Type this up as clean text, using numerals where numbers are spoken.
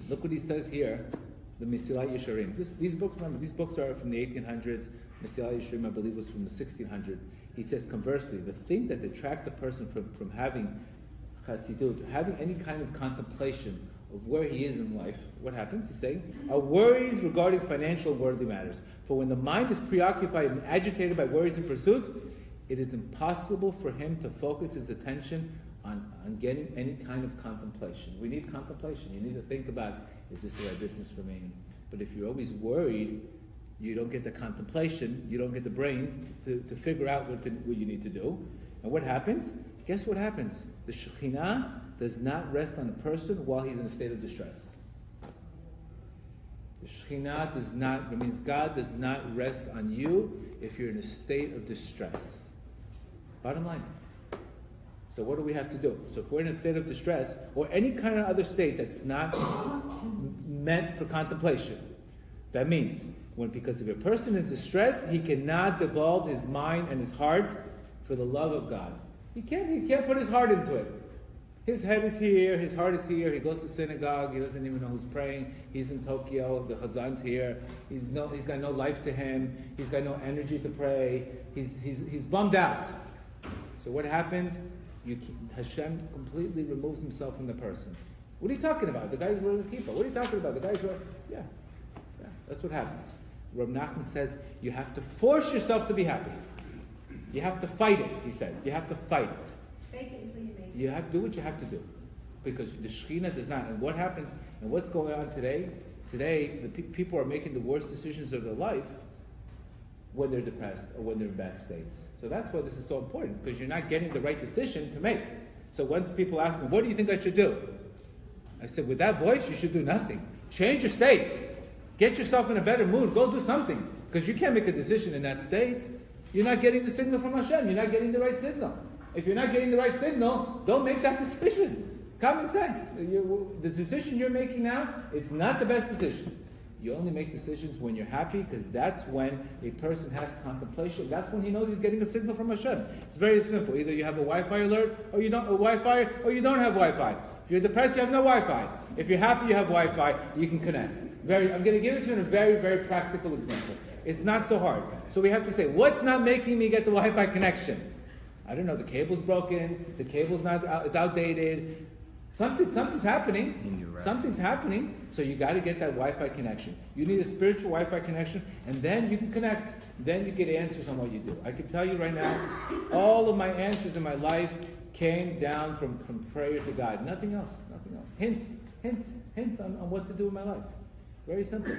Look what he says here, the Mesilat Yesharim. These books, remember, these books are from the 1800s. Mesilat Yesharim, I believe, was from the 1600s. He says, conversely, the thing that detracts a person from having chassidut, having any kind of contemplation of where he is in life, what happens? He's saying, are worries regarding financial and worldly matters. For when the mind is preoccupied and agitated by worries and pursuits, it is impossible for him to focus his attention on getting any kind of contemplation. We need contemplation. You need to think about, is this the right business for me? But if you're always worried, you don't get the contemplation, you don't get the brain to figure out what you need to do. And what happens? Guess what happens? The Shekhinah does not rest on a person while he's in a state of distress. The Shekhinah does not, it means God does not rest on you if you're in a state of distress. Bottom line. So what do we have to do? So if we're in a state of distress, or any kind of other state that's not meant for contemplation, that means because if a person is distressed, he cannot devolve his mind and his heart for the love of God. He can't put his heart into it. His head is here, his heart is here, he goes to synagogue, he doesn't even know who's praying, he's in Tokyo, the Chazan's here, he's got no life to him, he's got no energy to pray, he's bummed out. So what happens? Hashem completely removes himself from the person. What are you talking about? The guy's wearing a kippah. What are you talking about? The guy's wearing... Yeah, that's what happens. Reb Nachman says, you have to force yourself to be happy. You have to fight it, he says. You have to fight it. Fake it until you make it. You have to do what you have to do. Because the Shekhinah does not. And what happens, and what's going on today? Today, the people are making the worst decisions of their life when they're depressed or when they're in bad states. So that's why this is so important, because you're not getting the right decision to make. So once people ask me, what do you think I should do? I said, with that voice, you should do nothing. Change your state. Get yourself in a better mood. Go do something. Because you can't make a decision in that state. You're not getting the signal from Hashem. You're not getting the right signal. If you're not getting the right signal, don't make that decision. Common sense. The decision you're making now, it's not the best decision. You only make decisions when you're happy, because that's when a person has contemplation. That's when he knows he's getting a signal from Hashem. It's very simple. Either you have a Wi-Fi alert, or you don't or you don't have Wi-Fi. If you're depressed, you have no Wi-Fi. If you're happy, you have Wi-Fi. You can connect. I'm going to give it to you in a very, very practical example. It's not so hard. So we have to say, what's not making me get the Wi-Fi connection? I don't know. The cable's broken. The cable's it's outdated. Something's happening. Something's happening. So you got to get that Wi-Fi connection. You need a spiritual Wi-Fi connection, and then you can connect. Then you get answers on what you do. I can tell you right now, all of my answers in my life came down from prayer to God. Nothing else. Hints on what to do in my life. Very simple.